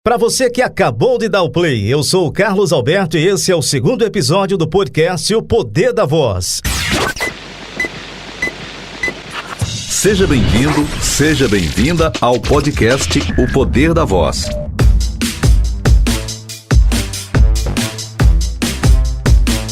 Para você que acabou de dar o play, eu sou o Carlos Alberto e esse é o segundo episódio do podcast O Poder da Voz. Seja bem-vindo, seja bem-vinda ao podcast O Poder da Voz.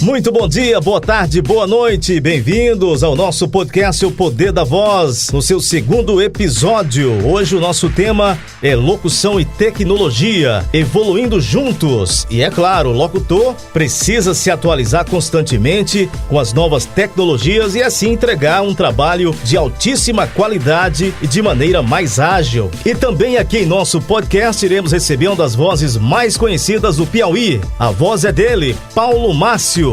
Muito bom dia, boa tarde, boa noite, bem-vindos ao nosso podcast O Poder da Voz, no seu segundo episódio. Hoje o nosso tema é locução e tecnologia, evoluindo juntos. E é claro, o locutor precisa se atualizar constantemente com as novas tecnologias e assim entregar um trabalho de altíssima qualidade e de maneira mais ágil. E também aqui em nosso podcast iremos receber uma das vozes mais conhecidas do Piauí. A voz é dele, Paulo Márcio.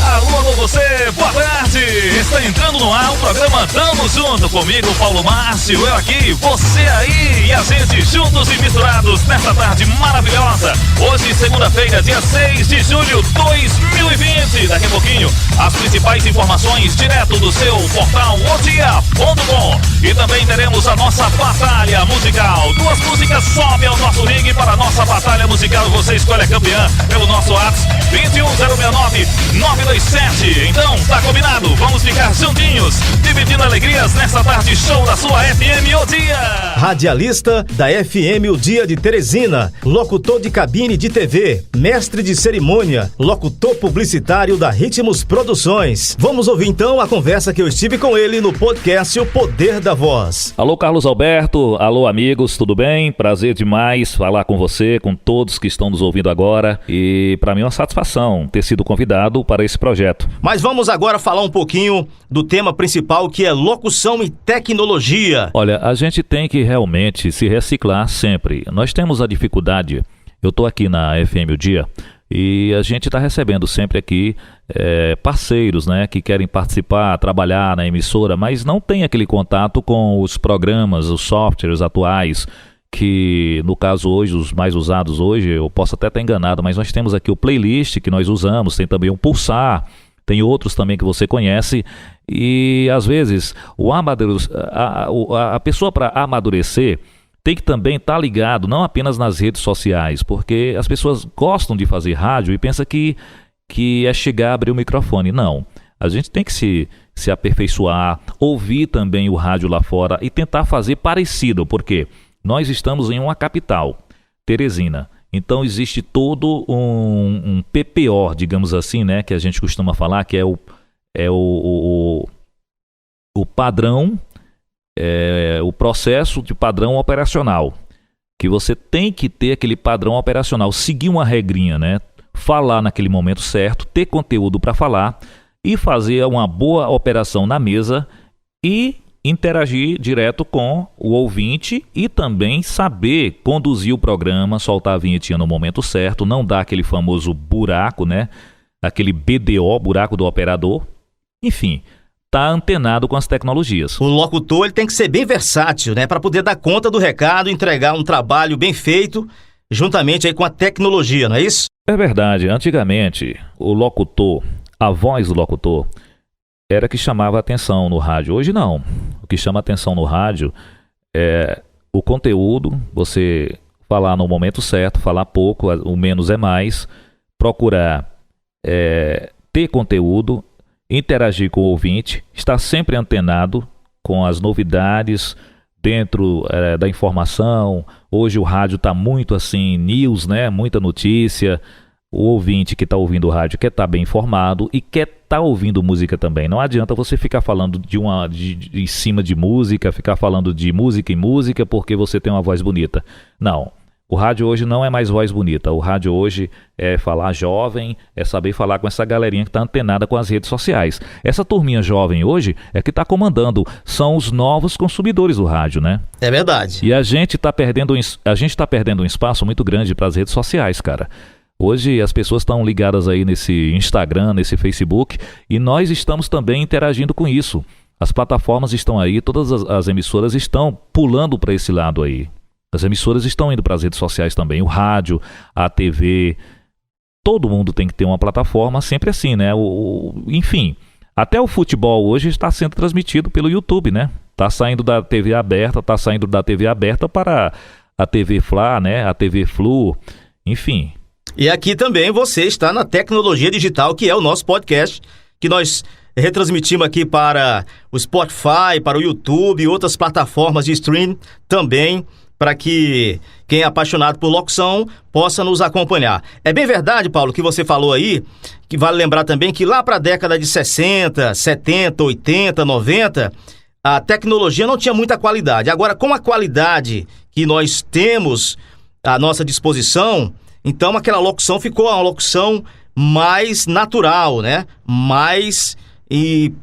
Alô, você, boa tarde! Está entrando no ar o programa Tamo Junto comigo, Paulo Márcio, eu aqui, você aí e a gente juntos e misturados nessa tarde maravilhosa. Hoje, segunda-feira, dia 6 de julho de 2020. Daqui a pouquinho, as principais informações direto do seu portal odia.com. E também teremos a nossa batalha musical. Duas músicas sobem ao nosso ringue para a nossa batalha musical. Você escolhe a campeã pelo nosso WhatsApp 2106927. Então, tá combinado? Vamos ficar juntinhos, dividindo alegrias nessa tarde show da sua FM O Dia. Radialista da FM O Dia de Teresina, locutor de cabine de TV, mestre de cerimônia, locutor publicitário da Ritmos Produções. Vamos ouvir então a conversa que eu estive com ele no podcast O Poder da Voz. Alô, Carlos Alberto, alô, amigos, tudo bem? Prazer demais falar com você, com todos que estão nos ouvindo agora, e para mim é uma satisfação ter sido convidado para esse projeto. Mas vamos agora falar um pouquinho do tema principal, que é locução e tecnologia. Olha, a gente tem que realmente se reciclar sempre. Nós temos a dificuldade, eu estou aqui na FM O Dia, e a gente está recebendo sempre aqui parceiros, né, que querem participar, trabalhar na emissora, mas não tem aquele contato com os programas, os softwares atuais, que no caso hoje, os mais usados hoje, eu posso até estar enganado, mas nós temos aqui o playlist que nós usamos, tem também o Pulsar, tem outros também que você conhece, e às vezes a pessoa para amadurecer tem que também estar ligado, não apenas nas redes sociais, porque as pessoas gostam de fazer rádio e pensam que é chegar, abrir o microfone. Não, a gente tem que se aperfeiçoar, ouvir também o rádio lá fora e tentar fazer parecido, porque nós estamos em uma capital, Teresina. Então existe todo um PPO, digamos assim, né, que a gente costuma falar, que é o padrão, o processo de padrão operacional, que você tem que ter aquele padrão operacional, seguir uma regrinha, né, falar naquele momento certo, ter conteúdo para falar e fazer uma boa operação na mesa e interagir direto com o ouvinte e também saber conduzir o programa, soltar a vinhetinha no momento certo, não dar aquele famoso buraco, né? Aquele BDO, buraco do operador. Enfim, tá antenado com as tecnologias. O locutor ele tem que ser bem versátil, né? Para poder dar conta do recado, entregar um trabalho bem feito, juntamente aí com a tecnologia, não é isso? É verdade. Antigamente, o locutor, a voz do locutor, era que chamava a atenção no rádio. Hoje não. O que chama a atenção no rádio é o conteúdo, você falar no momento certo, falar pouco, o menos é mais, procurar ter conteúdo, interagir com o ouvinte, estar sempre antenado com as novidades dentro da informação. Hoje o rádio está muito assim, news, né? Muita notícia. O ouvinte que está ouvindo o rádio quer estar bem informado e quer estar ouvindo música também. Não adianta você ficar falando em cima de música, ficar falando de música em música porque você tem uma voz bonita. Não, o rádio hoje não é mais voz bonita. O rádio hoje é falar jovem, é saber falar com essa galerinha que está antenada com as redes sociais. Essa turminha jovem hoje é que está comandando, são os novos consumidores do rádio, né? É verdade. E a gente está perdendo um espaço muito grande para as redes sociais, cara. Hoje as pessoas estão ligadas aí nesse Instagram, nesse Facebook, e nós estamos também interagindo com isso. As plataformas estão aí, todas as emissoras estão pulando para esse lado aí. As emissoras estão indo para as redes sociais também, o rádio, a TV. Todo mundo tem que ter uma plataforma sempre assim, né? Enfim, até o futebol hoje está sendo transmitido pelo YouTube, né? Está saindo da TV aberta, para a TV Fla, né? A TV Flu, enfim. E aqui também você está na tecnologia digital, que é o nosso podcast, que nós retransmitimos aqui para o Spotify, para o YouTube e outras plataformas de streaming também, para que quem é apaixonado por locução possa nos acompanhar. É bem verdade, Paulo, que você falou aí, que vale lembrar também que lá para a década de 60, 70, 80, 90, a tecnologia não tinha muita qualidade. Agora, com a qualidade que nós temos à nossa disposição, então aquela locução ficou uma locução mais natural, né? Mais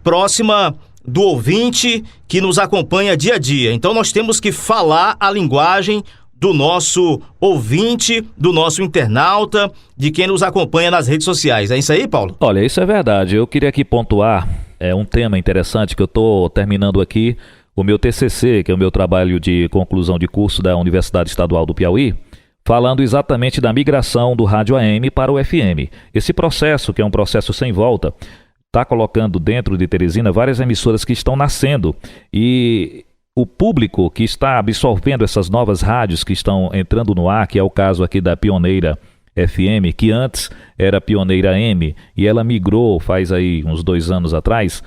próxima do ouvinte que nos acompanha dia a dia. Então nós temos que falar a linguagem do nosso ouvinte, do nosso internauta, de quem nos acompanha nas redes sociais. É isso aí, Paulo? Olha, isso é verdade. Eu queria aqui pontuar um tema interessante que eu estou terminando aqui, o meu TCC, que é o meu trabalho de conclusão de curso da Universidade Estadual do Piauí, falando exatamente da migração do rádio AM para o FM. Esse processo, que é um processo sem volta, está colocando dentro de Teresina várias emissoras que estão nascendo, e o público que está absorvendo essas novas rádios que estão entrando no ar, que é o caso aqui da Pioneira FM, que antes era Pioneira AM, e ela migrou faz aí uns 2 anos atrás,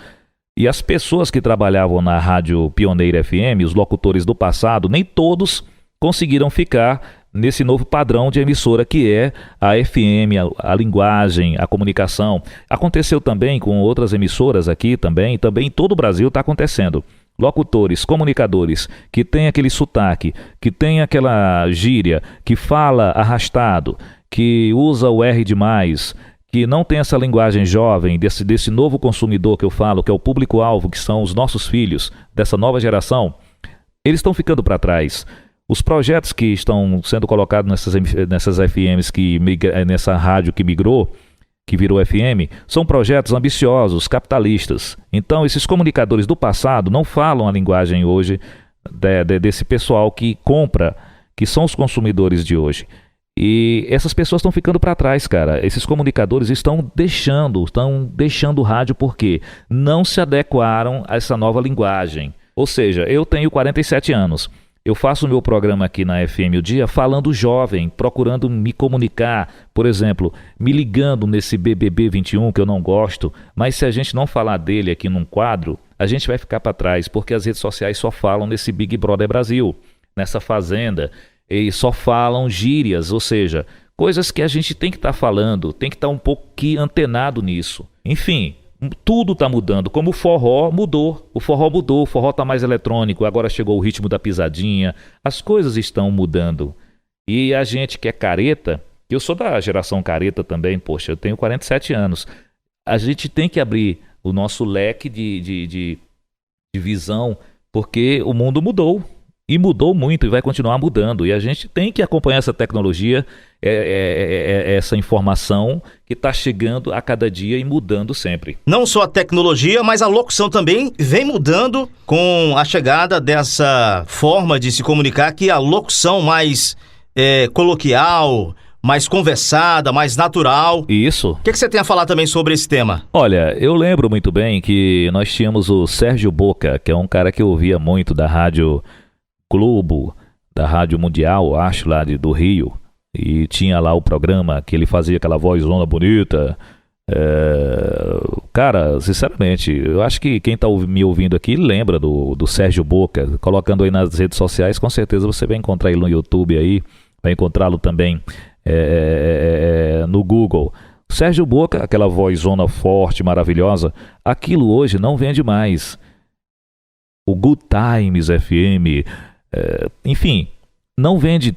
e as pessoas que trabalhavam na rádio Pioneira FM, os locutores do passado, nem todos conseguiram ficar nesse novo padrão de emissora que é a FM, a linguagem, a comunicação. Aconteceu também com outras emissoras aqui também em todo o Brasil está acontecendo. Locutores, comunicadores que tem aquele sotaque, que tem aquela gíria, que fala arrastado, que usa o R demais, que não tem essa linguagem jovem, desse novo consumidor que eu falo, que é o público-alvo, que são os nossos filhos, dessa nova geração, eles estão ficando para trás. Os projetos que estão sendo colocados nessas FMs, nessa rádio que migrou, que virou FM, são projetos ambiciosos, capitalistas. Então, esses comunicadores do passado não falam a linguagem hoje desse pessoal que compra, que são os consumidores de hoje. E essas pessoas estão ficando para trás, cara. Esses comunicadores estão deixando o rádio porque não se adequaram a essa nova linguagem. Ou seja, eu tenho 47 anos. Eu faço o meu programa aqui na FM o Dia falando jovem, procurando me comunicar, por exemplo, me ligando nesse BBB 21 que eu não gosto, mas se a gente não falar dele aqui num quadro, a gente vai ficar para trás, porque as redes sociais só falam nesse Big Brother Brasil, nessa fazenda, e só falam gírias, ou seja, coisas que a gente tem que estar falando, tem que estar um pouco antenado nisso. Enfim, tudo está mudando, como o forró mudou, o forró está mais eletrônico, agora chegou o ritmo da pisadinha, as coisas estão mudando. E a gente que é careta, eu sou da geração careta também, poxa, eu tenho 47 anos, a gente tem que abrir o nosso leque de visão, porque o mundo mudou. E mudou muito e vai continuar mudando. E a gente tem que acompanhar essa tecnologia, essa informação que está chegando a cada dia e mudando sempre. Não só a tecnologia, mas a locução também vem mudando com a chegada dessa forma de se comunicar, que é a locução mais coloquial, mais conversada, mais natural. Isso. O que você tem a falar também sobre esse tema? Olha, eu lembro muito bem que nós tínhamos o Sérgio Boca, que é um cara que eu ouvia muito da Rádio Globo, da Rádio Mundial, acho, lá do Rio, e tinha lá o programa que ele fazia aquela vozona bonita. Cara, sinceramente, eu acho que quem está me ouvindo aqui lembra do Sérgio Boca. Colocando aí nas redes sociais, com certeza você vai encontrar ele no YouTube aí, vai encontrá-lo também no Google. Sérgio Boca, aquela vozona forte, maravilhosa, aquilo hoje não vende mais. O Good Times FM, enfim, não vende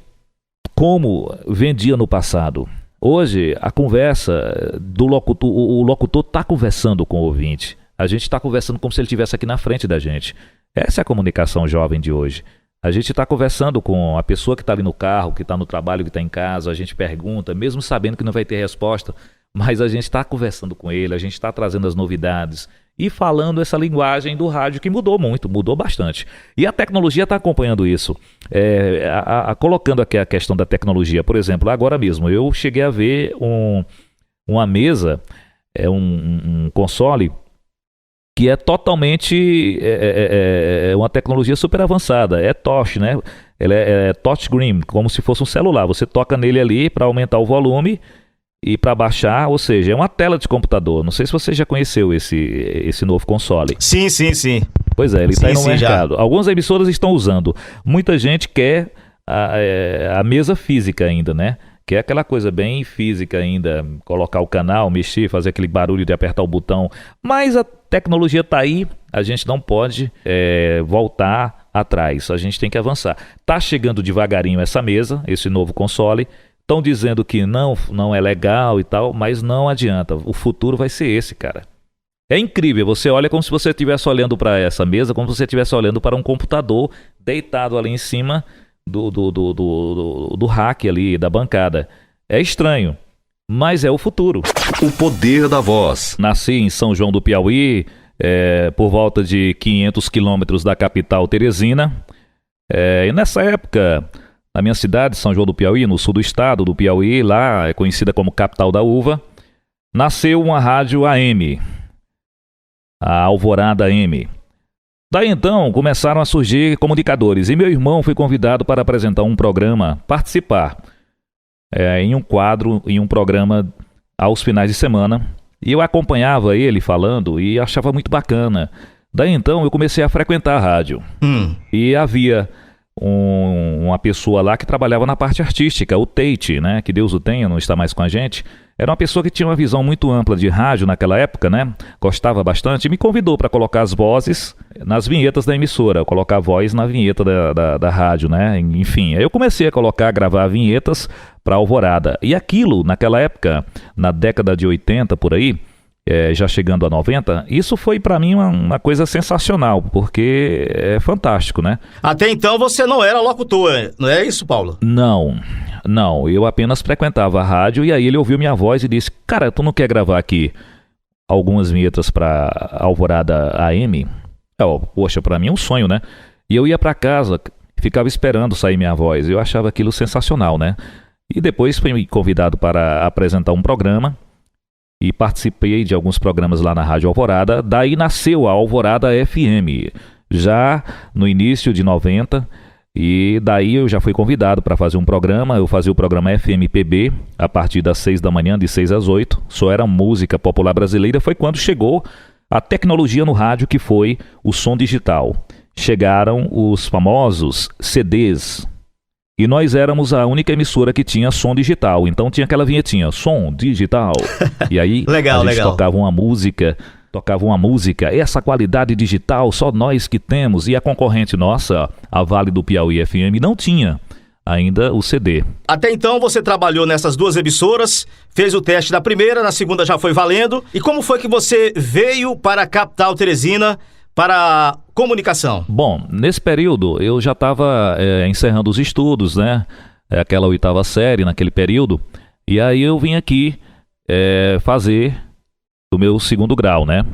como vendia no passado. Hoje, a conversa do locutor, o locutor está conversando com o ouvinte. A gente está conversando como se ele estivesse aqui na frente da gente. Essa é a comunicação jovem de hoje. A gente está conversando com a pessoa que está ali no carro, que está no trabalho, que está em casa. A gente pergunta, mesmo sabendo que não vai ter resposta, mas a gente está conversando com ele, a gente está trazendo as novidades e falando essa linguagem do rádio que mudou muito, mudou bastante. E a tecnologia está acompanhando isso. Colocando aqui a questão da tecnologia, por exemplo, agora mesmo, eu cheguei a ver uma mesa, um console que é totalmente uma tecnologia super avançada, é touch, né? Ela é touchscreen, como se fosse um celular. Você toca nele ali para aumentar o volume e para baixar, ou seja, é uma tela de computador. Não sei se você já conheceu esse novo console. Sim. Pois é, ele está aí no mercado. Já. Algumas emissoras estão usando. Muita gente quer a mesa física ainda, né? Que é aquela coisa bem física ainda, colocar o canal, mexer, fazer aquele barulho de apertar o botão. Mas a tecnologia está aí, a gente não pode voltar atrás, a gente tem que avançar. Está chegando devagarinho essa mesa, esse novo console. Estão dizendo que não é legal e tal, mas não adianta. O futuro vai ser esse, cara. É incrível, você olha como se você estivesse olhando para essa mesa, como se você estivesse olhando para um computador deitado ali em cima do rack ali, da bancada. É estranho, mas é o futuro. O poder da voz. Nasci em São João do Piauí, por volta de 500 quilômetros da capital Teresina. E nessa época, na minha cidade, São João do Piauí, no sul do estado do Piauí, lá é conhecida como capital da uva, nasceu uma rádio AM, a Alvorada AM. Daí então começaram a surgir comunicadores e meu irmão foi convidado para apresentar um programa, participar em um quadro, em um programa aos finais de semana. E eu acompanhava ele falando e achava muito bacana. Daí então eu comecei a frequentar a rádio. E havia uma pessoa lá que trabalhava na parte artística, o Tate, né? Que Deus o tenha, não está mais com a gente. Era uma pessoa que tinha uma visão muito ampla de rádio naquela época, né? Gostava bastante e me convidou para colocar as vozes nas vinhetas da emissora, colocar a voz na vinheta da rádio, né? Enfim, aí eu comecei a gravar vinhetas para Alvorada. E aquilo, naquela época, na década de 80 por aí, já chegando a 90, isso foi para mim uma coisa sensacional, porque é fantástico, né? Até então você não era locutor, não é isso, Paulo? Não, eu apenas frequentava a rádio e aí ele ouviu minha voz e disse: cara, tu não quer gravar aqui algumas vinhetas para Alvorada AM? Poxa, para mim é um sonho, né? E eu ia para casa, ficava esperando sair minha voz, eu achava aquilo sensacional, né? E depois fui convidado para apresentar um programa e participei de alguns programas lá na Rádio Alvorada. Daí nasceu a Alvorada FM, já no início de 90, e daí eu já fui convidado para fazer um programa. Eu fazia o programa FMPB a partir das 6 da manhã, de 6 às 8, só era música popular brasileira. Foi quando chegou a tecnologia no rádio, que foi o som digital. Chegaram os famosos CDs, e nós éramos a única emissora que tinha som digital. Então tinha aquela vinhetinha, som digital. E aí legal. tocava uma música, essa qualidade digital só nós que temos. E a concorrente nossa, a Vale do Piauí FM, não tinha ainda o CD. Até então você trabalhou nessas duas emissoras, fez o teste na primeira, na segunda já foi valendo. E como foi que você veio para a capital Teresina para a comunicação? Bom, nesse período eu já estava encerrando os estudos, né? Aquela 8ª série naquele período. E aí eu vim aqui fazer o meu 2º grau, né?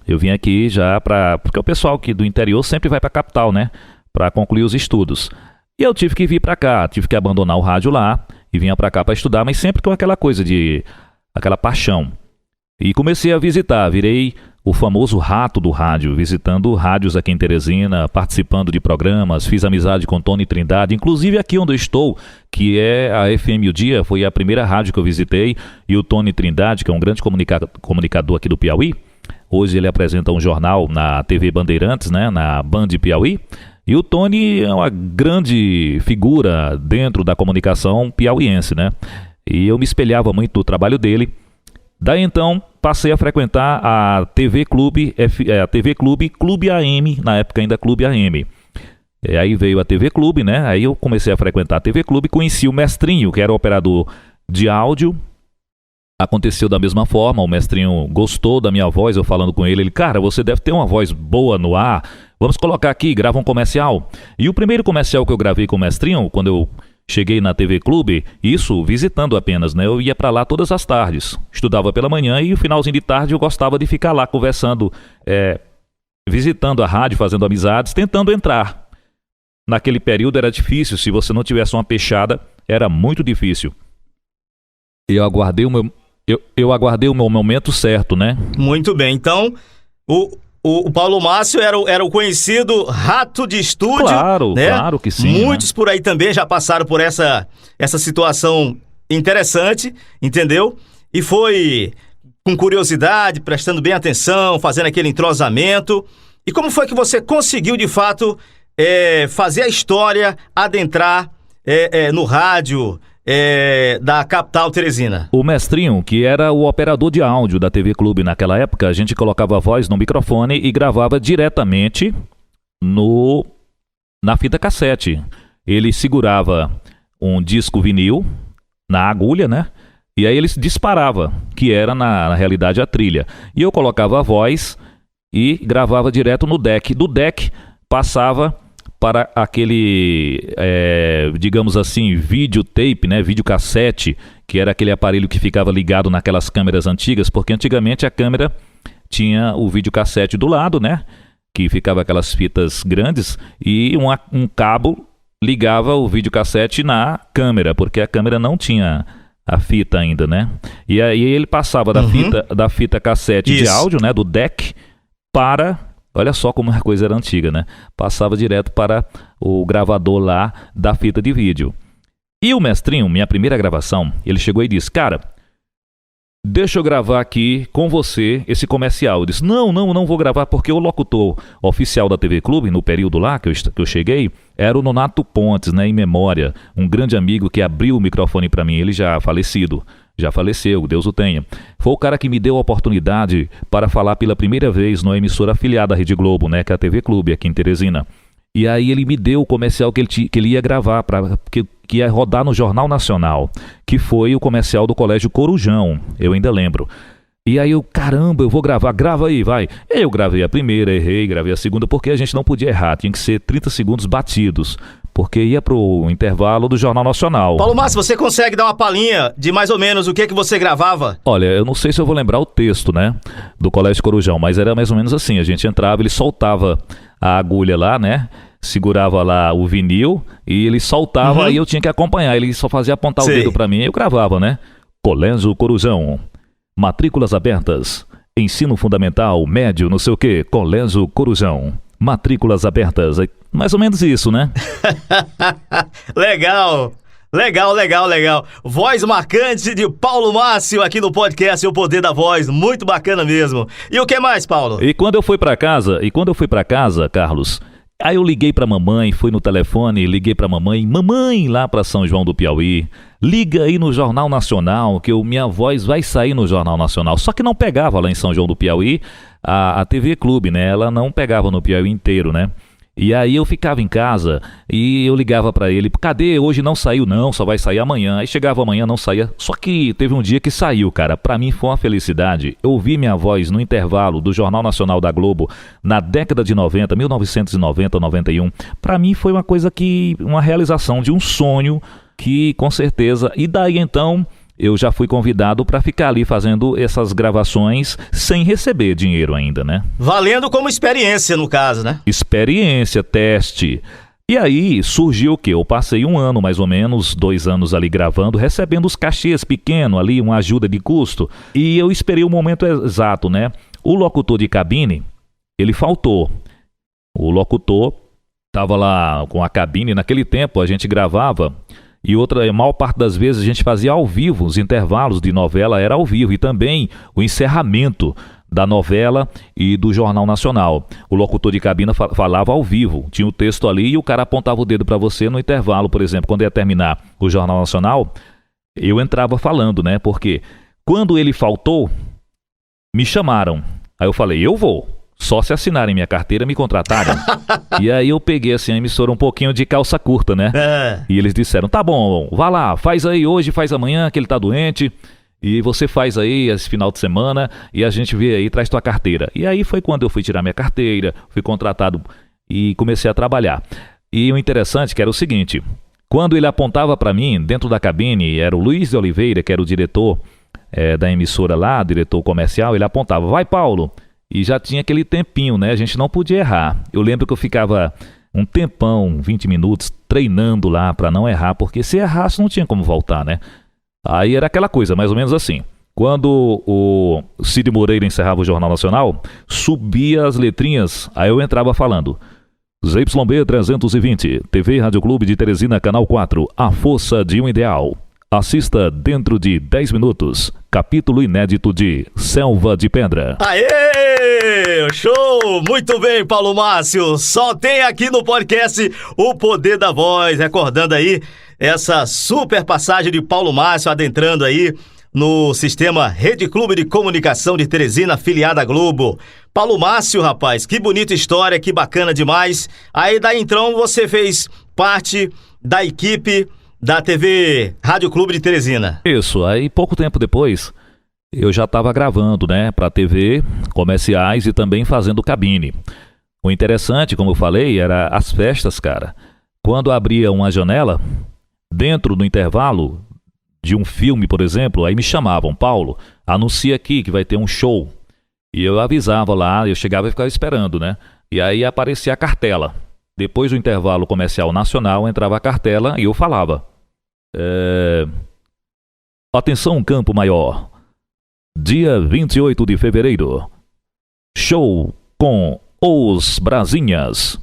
Eu vim aqui já porque o pessoal aqui do interior sempre vai para a capital, né? Para concluir os estudos. E eu tive que vir para cá, tive que abandonar o rádio lá e vinha para cá para estudar, mas sempre com aquela coisa aquela paixão. E comecei a visitar, virei o famoso rato do rádio, visitando rádios aqui em Teresina, participando de programas, fiz amizade com Tony Trindade, inclusive aqui onde eu estou, que é a FM O Dia, foi a primeira rádio que eu visitei, e o Tony Trindade, que é um grande comunicador aqui do Piauí, hoje ele apresenta um jornal na TV Bandeirantes, né, na Band Piauí, e o Tony é uma grande figura dentro da comunicação piauiense, né, e eu me espelhava muito do trabalho dele. Daí então passei a frequentar a TV Clube, Clube AM, na época ainda Clube AM. E aí veio a TV Clube, né? Aí eu comecei a frequentar a TV Clube, conheci o Mestrinho, que era o operador de áudio. Aconteceu da mesma forma, o Mestrinho gostou da minha voz, eu falando com ele, cara, você deve ter uma voz boa no ar, vamos colocar aqui, grava um comercial. E o primeiro comercial que eu gravei com o Mestrinho, quando eu cheguei na TV Clube, isso visitando apenas, né? Eu ia para lá todas as tardes, estudava pela manhã e no finalzinho de tarde eu gostava de ficar lá conversando, visitando a rádio, fazendo amizades, tentando entrar. Naquele período era difícil, se você não tivesse uma peixada, era muito difícil. Eu aguardei o meu momento certo, né? Muito bem, então o Paulo Márcio era o conhecido rato de estúdio. Claro, né? claro que sim. Muitos por aí também já passaram por essa situação interessante, entendeu? E foi com curiosidade, prestando bem atenção, fazendo aquele entrosamento. E como foi que você conseguiu, de fato, fazer a história adentrar no rádio da capital teresina? O Mestrinho, que era o operador de áudio da TV Clube naquela época, a gente colocava a voz no microfone e gravava diretamente na fita cassete. Ele segurava um disco vinil na agulha, né? E aí ele disparava, que era na realidade a trilha. E eu colocava a voz e gravava direto no deck. Do deck passava para aquele, digamos assim, videotape, né, videocassete, que era aquele aparelho que ficava ligado naquelas câmeras antigas, porque antigamente a câmera tinha o videocassete do lado, né, que ficava aquelas fitas grandes, e um cabo ligava o videocassete na câmera, porque a câmera não tinha a fita ainda, né, e aí ele passava da fita cassete de áudio, né, do deck, para... Olha só como a coisa era antiga, né? Passava direto para o gravador lá da fita de vídeo. E o Mestrinho, minha primeira gravação, ele chegou e disse, cara, deixa eu gravar aqui com você esse comercial. Eu disse, não vou gravar, porque o locutor oficial da TV Clube, no período lá que eu cheguei, era o Nonato Pontes, né? Em memória, um grande amigo que abriu o microfone para mim, ele já falecido. Já faleceu, Deus o tenha. Foi o cara que me deu a oportunidade para falar pela primeira vez numa emissora afiliada à Rede Globo, né, que é a TV Clube, aqui em Teresina. E aí ele me deu o comercial que ele ia gravar, que ia rodar no Jornal Nacional, que foi o comercial do Colégio Corujão, eu ainda lembro. E aí eu, caramba, eu vou gravar, grava aí, vai. Eu gravei a primeira, errei, gravei a segunda, porque a gente não podia errar, tinha que ser 30 segundos batidos, porque ia pro intervalo do Jornal Nacional. Paulo Márcio, você consegue dar uma palhinha de mais ou menos o que você gravava? Olha, eu não sei se eu vou lembrar o texto, né, do Colégio Corujão, mas era mais ou menos assim, a gente entrava, ele soltava a agulha lá, né, segurava lá o vinil e ele soltava e eu tinha que acompanhar, ele só fazia apontar o dedo pra mim e eu gravava, né, Colégio Corujão, matrículas abertas, ensino fundamental, médio, não sei o que, Colégio Corujão, matrículas abertas, mais ou menos isso, né? Legal, voz marcante de Paulo Márcio aqui no podcast O Poder da Voz, muito bacana mesmo. E o que mais, Paulo? E quando eu fui pra casa, Carlos, aí eu liguei pra mamãe, fui no telefone, liguei pra mamãe lá pra São João do Piauí, liga aí no Jornal Nacional, que minha voz vai sair no Jornal Nacional. Só que não pegava lá em São João do Piauí a TV Clube, né? Ela não pegava no Piauí inteiro, né? E aí eu ficava em casa e eu ligava pra ele, cadê? Hoje não saiu não, só vai sair amanhã. Aí chegava amanhã, não saía. Só que teve um dia que saiu, cara. Pra mim foi uma felicidade. Eu ouvi minha voz no intervalo do Jornal Nacional da Globo na década de 90, 1990, 91. Pra mim foi uma realização de um sonho que com certeza... E daí então... eu já fui convidado para ficar ali fazendo essas gravações sem receber dinheiro ainda, né? Valendo como experiência, no caso, né? Experiência, teste. E aí surgiu o quê? Eu passei 1 ano, mais ou menos, 2 anos ali gravando, recebendo os cachês pequenos ali, uma ajuda de custo. E eu esperei o momento exato, né? O locutor de cabine, ele faltou. O locutor estava lá com a cabine, naquele tempo a gente gravava... E a maior parte das vezes a gente fazia ao vivo, os intervalos de novela era ao vivo e também o encerramento da novela e do Jornal Nacional. O locutor de cabina falava ao vivo, tinha o texto ali e o cara apontava o dedo para você no intervalo, por exemplo, quando ia terminar o Jornal Nacional, eu entrava falando, né? Porque quando ele faltou, me chamaram. Aí eu falei, eu vou. Só se assinarem minha carteira, me contratarem. E aí eu peguei assim a emissora um pouquinho de calça curta, né? E eles disseram, tá bom, vá lá, faz aí hoje, faz amanhã, que ele tá doente. E você faz aí esse final de semana e a gente vê aí, traz tua carteira. E aí foi quando eu fui tirar minha carteira, fui contratado e comecei a trabalhar. E o interessante que era o seguinte, quando ele apontava para mim, dentro da cabine, era o Luiz de Oliveira, que era o diretor da emissora lá, diretor comercial, ele apontava, vai Paulo... E já tinha aquele tempinho, né? A gente não podia errar. Eu lembro que eu ficava um tempão, 20 minutos, treinando lá para não errar, porque se errasse não tinha como voltar, né? Aí era aquela coisa, mais ou menos assim. Quando o Cid Moreira encerrava o Jornal Nacional, subia as letrinhas, aí eu entrava falando: ZYB 320, TV Rádio Clube de Teresina, Canal 4, A Força de um Ideal. Assista dentro de 10 minutos, capítulo inédito de Selva de Pedra. Aê! Show! Muito bem, Paulo Márcio. Só tem aqui no podcast O Poder da Voz, recordando aí essa super passagem de Paulo Márcio adentrando aí no sistema Rede Clube de Comunicação de Teresina, afiliada à Globo. Paulo Márcio, rapaz, que bonita história, que bacana demais. Aí daí então você fez parte da equipe da TV Rádio Clube de Teresina. Isso, aí pouco tempo depois eu já estava gravando, né, para TV, comerciais e também fazendo cabine. O interessante, como eu falei, era as festas, cara. Quando abria uma janela, dentro do intervalo de um filme, por exemplo, aí me chamavam: Paulo, anuncia aqui que vai ter um show. E eu avisava lá, eu chegava e ficava esperando, né? E aí aparecia a cartela. Depois do intervalo comercial nacional, entrava a cartela e eu falava: atenção, Campo Maior, dia 28 de fevereiro, show com Os Brasinhas,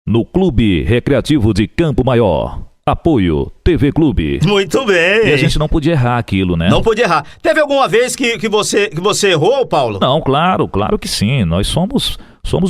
no Clube Recreativo de Campo Maior. Apoio TV Clube. Muito bem. E a gente não podia errar aquilo, né? Não podia errar. Teve alguma vez que você errou, Paulo? Não, claro que sim. Nós somos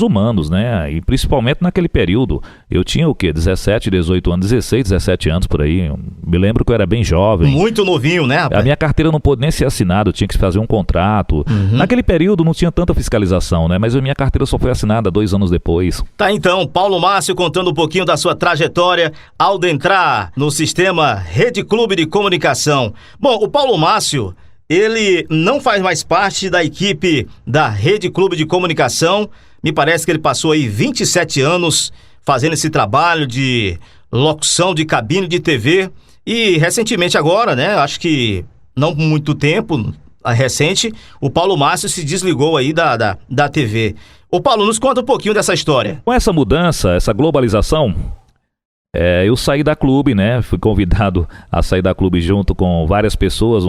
humanos, né? E principalmente naquele período. Eu tinha o quê? 17, 18 anos, 16, 17 anos por aí. Eu me lembro que eu era bem jovem. Muito novinho, né, rapaz? A minha carteira não pôde nem ser assinada, eu tinha que fazer um contrato. Naquele período não tinha tanta fiscalização, né? Mas a minha carteira só foi assinada 2 anos depois. Tá então, Paulo Márcio contando um pouquinho da sua trajetória ao adentrar no sistema Rede Clube de Comunicação. Bom, o Paulo Márcio, ele não faz mais parte da equipe da Rede Clube de Comunicação. Me parece que ele passou aí 27 anos fazendo esse trabalho de locução de cabine de TV. E recentemente agora, né, acho que não muito tempo, recente, o Paulo Márcio se desligou aí da TV. Ô Paulo, nos conta um pouquinho dessa história. Com essa mudança, essa globalização, eu saí da Clube, né? Fui convidado a sair da Clube junto com várias pessoas.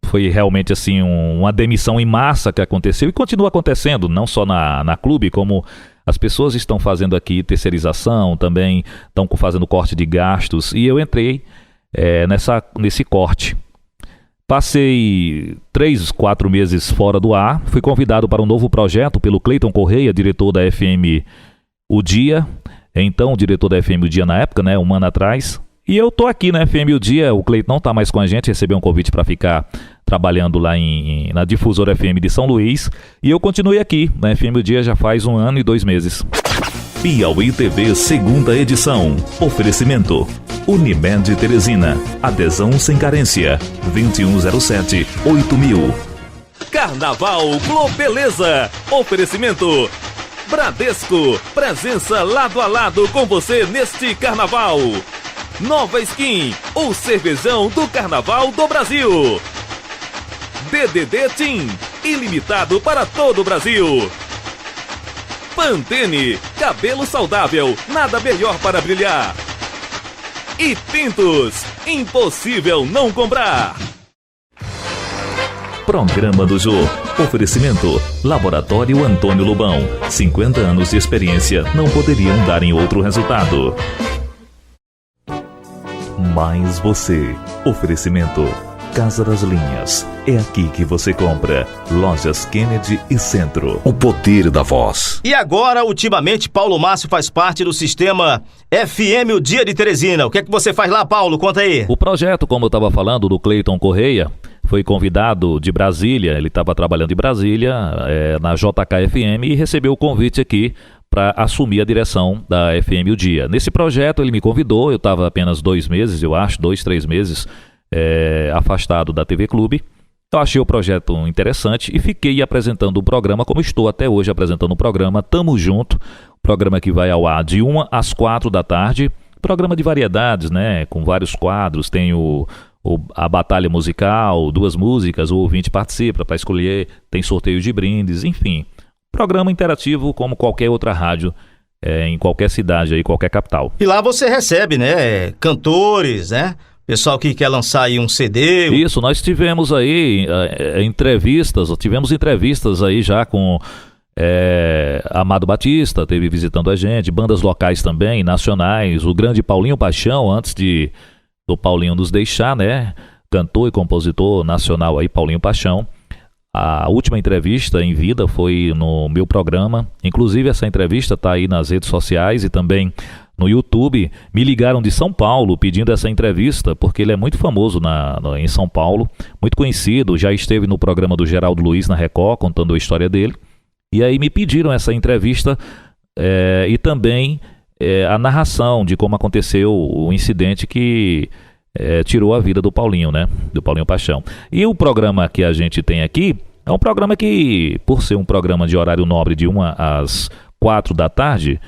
Foi realmente assim uma demissão em massa que aconteceu e continua acontecendo, não só na Clube, como as pessoas estão fazendo aqui terceirização, também estão fazendo corte de gastos, e eu entrei nesse corte. Passei 3, 4 meses fora do ar, fui convidado para um novo projeto pelo Cleiton Correia, diretor da FM O Dia, então diretor da FM O Dia na época, né, um ano atrás. E eu tô aqui na FM O Dia, o Cleiton não tá mais com a gente, recebeu um convite para ficar trabalhando lá na Difusora FM de São Luís, e eu continuei aqui na FM O Dia já faz 1 ano e 2 meses. Piauí TV, segunda edição. Oferecimento Unimed Teresina. Adesão sem carência. 2107-8000. Carnaval Globeleza. Oferecimento Bradesco. Presença lado a lado com você neste carnaval. Nova Skin, o cervejão do Carnaval do Brasil. DDD Team, ilimitado para todo o Brasil. Pantene, cabelo saudável, nada melhor para brilhar. E Pintos, impossível não comprar. Programa do Jô. Oferecimento Laboratório Antônio Lobão. 50 anos de experiência não poderiam dar em outro resultado. Mais você. Oferecimento Casa das Linhas. É aqui que você compra. Lojas Kennedy e Centro. O poder da voz. E agora, ultimamente, Paulo Márcio faz parte do sistema FM O Dia de Teresina. O que é que você faz lá, Paulo? Conta aí. O projeto, como eu estava falando, do Cleiton Correia, foi convidado de Brasília. Ele estava trabalhando em Brasília, na JKFM, e recebeu o convite aqui para assumir a direção da FM O Dia. Nesse projeto ele me convidou, eu estava apenas 2 meses, eu acho, 2, 3 meses afastado da TV Clube. Eu achei o projeto interessante e fiquei apresentando o programa, como estou até hoje apresentando o programa Tamo Junto, programa que vai ao ar de 1 às 4 da tarde, programa de variedades, né, com vários quadros, tem a batalha musical, 2 músicas, o ouvinte participa para escolher, tem sorteio de brindes, enfim. Programa interativo como qualquer outra rádio em qualquer cidade, aí, qualquer capital. E lá você recebe, né, cantores, né, Pessoal que quer lançar aí um CD. Isso, nós tivemos aí tivemos entrevistas aí já com Amado Batista, teve visitando a gente, bandas locais também, nacionais, o grande Paulinho Paixão, antes do Paulinho nos deixar, né? Cantor e compositor nacional aí, Paulinho Paixão. A última entrevista em vida foi no meu programa, inclusive essa entrevista está aí nas redes sociais e também no YouTube. Me ligaram de São Paulo pedindo essa entrevista, porque ele é muito famoso em São Paulo, muito conhecido, já esteve no programa do Geraldo Luiz na Record, contando a história dele. E aí me pediram essa entrevista e também a narração de como aconteceu o incidente que tirou a vida do Paulinho, né? Do Paulinho Paixão. E o programa que a gente tem aqui é um programa que, por ser um programa de horário nobre de 1 às 4 da tarde,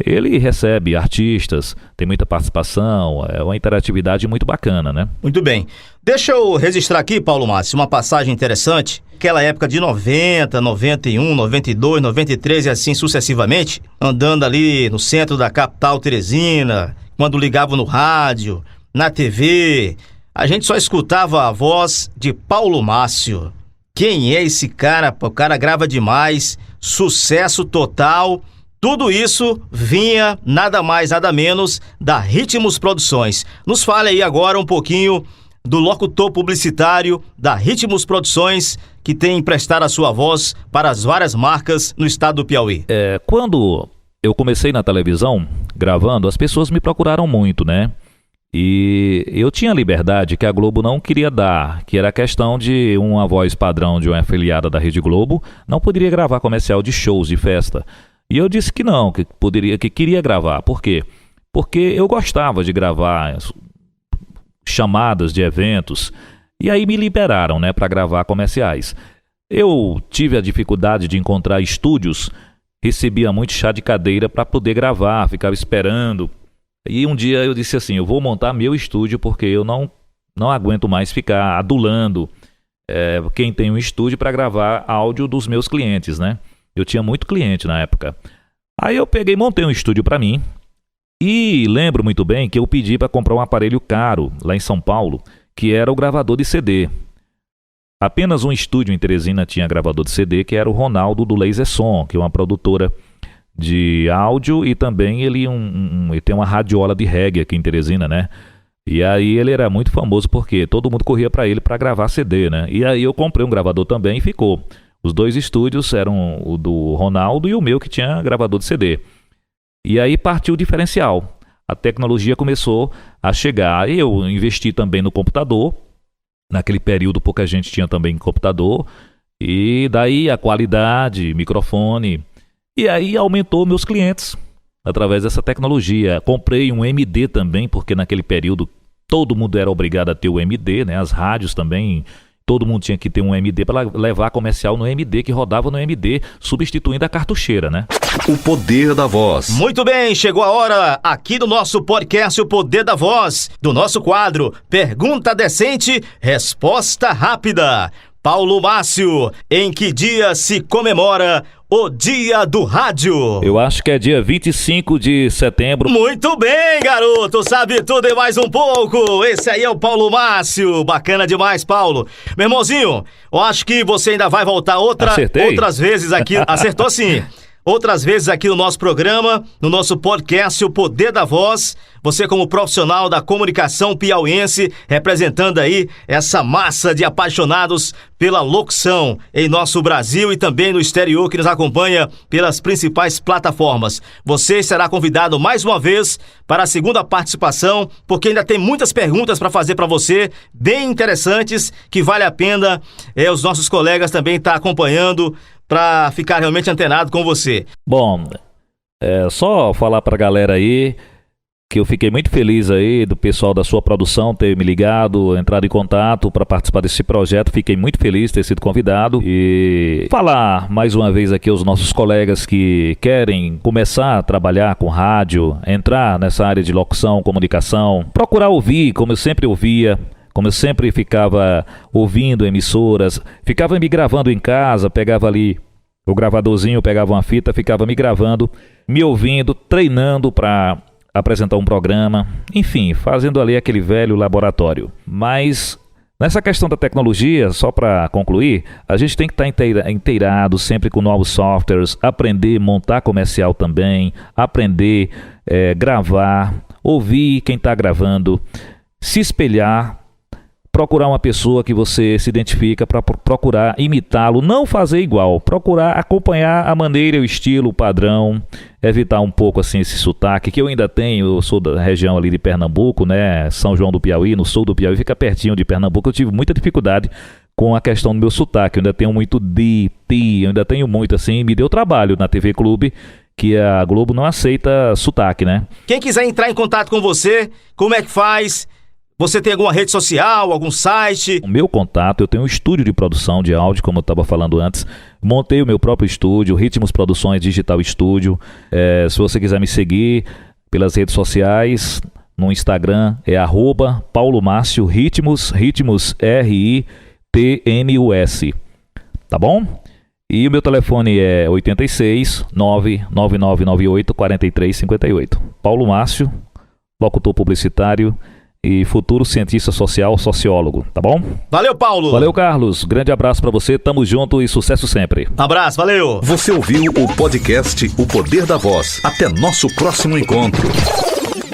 ele recebe artistas, tem muita participação, é uma interatividade muito bacana, né? Muito bem. Deixa eu registrar aqui, Paulo Márcio, uma passagem interessante. Aquela época de 90, 91, 92, 93 e assim sucessivamente, andando ali no centro da capital Teresina, quando ligava no rádio, na TV, a gente só escutava a voz de Paulo Márcio. Quem é esse cara? O cara grava demais, sucesso total. Tudo isso vinha nada mais, nada menos da Ritmos Produções. Nos fale aí agora um pouquinho do locutor publicitário da Ritmos Produções, que tem emprestado a sua voz para as várias marcas no estado do Piauí. Quando eu comecei na televisão, gravando, as pessoas me procuraram muito, né? E eu tinha liberdade que a Globo não queria dar, que era a questão de uma voz padrão de uma afiliada da Rede Globo não poderia gravar comercial de shows, de festa. E eu disse que não, que queria gravar. Por quê? Porque eu gostava de gravar chamadas de eventos e aí me liberaram, né, para gravar comerciais. Eu tive a dificuldade de encontrar estúdios, recebia muito chá de cadeira para poder gravar, ficava esperando. E um dia eu disse assim, eu vou montar meu estúdio porque eu não aguento mais ficar adulando quem tem um estúdio para gravar áudio dos meus clientes, né? Eu tinha muito cliente na época. Aí eu peguei e montei um estúdio para mim. E lembro muito bem que eu pedi para comprar um aparelho caro lá em São Paulo, que era o gravador de CD. Apenas um estúdio em Teresina tinha gravador de CD, que era o Ronaldo do Laser Som, que é uma produtora de áudio e também ele tem uma radiola de reggae aqui em Teresina, né? E aí ele era muito famoso porque todo mundo corria para ele para gravar CD, né? E aí eu comprei um gravador também e ficou. Os dois estúdios eram o do Ronaldo e o meu que tinha gravador de CD. E aí partiu o diferencial. A tecnologia começou a chegar. Eu investi também no computador. Naquele período pouca gente tinha também computador. E daí a qualidade, microfone. E aí aumentou meus clientes através dessa tecnologia. Comprei um MD também, porque naquele período todo mundo era obrigado a ter o MD, né? As rádios também... Todo mundo tinha que ter um MD para levar comercial no MD, que rodava no MD, substituindo a cartucheira, né? O poder da voz. Muito bem, chegou a hora aqui do nosso podcast O Poder da Voz, do nosso quadro Pergunta Decente, Resposta Rápida. Paulo Márcio, em que dia se comemora o Dia do Rádio? Eu acho que é dia 25 de setembro. Muito bem, garoto, sabe tudo e mais um pouco. Esse aí é o Paulo Márcio, bacana demais, Paulo. Meu irmãozinho, eu acho que você ainda vai voltar outras vezes aqui. Acertou sim. Outras vezes aqui no nosso programa, no nosso podcast O Poder da Voz, você como profissional da comunicação piauiense, representando aí essa massa de apaixonados pela locução em nosso Brasil e também no exterior que nos acompanha pelas principais plataformas. Você será convidado mais uma vez para a segunda participação, porque ainda tem muitas perguntas para fazer para você, bem interessantes, que vale a pena os nossos colegas também estar acompanhando para ficar realmente antenado com você. Bom, só falar pra galera aí que eu fiquei muito feliz aí do pessoal da sua produção ter me ligado, entrado em contato para participar desse projeto. Fiquei muito feliz de ter sido convidado e falar mais uma vez aqui aos nossos colegas que querem começar a trabalhar com rádio, entrar nessa área de locução, comunicação, procurar ouvir como eu sempre ouvia, como eu sempre ficava ouvindo emissoras, ficava me gravando em casa, pegava ali o gravadorzinho, pegava uma fita, ficava me gravando, me ouvindo, treinando para apresentar um programa, enfim, fazendo ali aquele velho laboratório. Mas nessa questão da tecnologia, só para concluir, a gente tem que estar inteirado sempre com novos softwares, aprender a montar comercial também, aprender a gravar, ouvir quem está gravando, se espelhar, procurar uma pessoa que você se identifica para procurar imitá-lo, não fazer igual, procurar acompanhar a maneira, o estilo, o padrão, evitar um pouco assim esse sotaque que eu ainda tenho. Eu sou da região ali de Pernambuco, né, São João do Piauí, no sul do Piauí, fica pertinho de Pernambuco. Eu tive muita dificuldade com a questão do meu sotaque, eu ainda tenho muito eu ainda tenho muito assim, me deu trabalho na TV Clube, que a Globo não aceita sotaque, né? Quem quiser entrar em contato com você, como é que faz? Você tem alguma rede social, algum site? O meu contato, eu tenho um estúdio de produção de áudio, como eu estava falando antes. Montei o meu próprio estúdio, Ritmos Produções Digital Estúdio. Se você quiser me seguir pelas redes sociais, no Instagram é @PauloMárcio Ritmos, RITMUS. Tá bom? E o meu telefone é 86 99998 4358. Paulo Márcio, locutor publicitário e futuro cientista social, sociólogo, tá bom? Valeu, Paulo! Valeu, Carlos. Grande abraço pra você, tamo junto e sucesso sempre. Abraço, valeu! Você ouviu o podcast O Poder da Voz. Até nosso próximo encontro.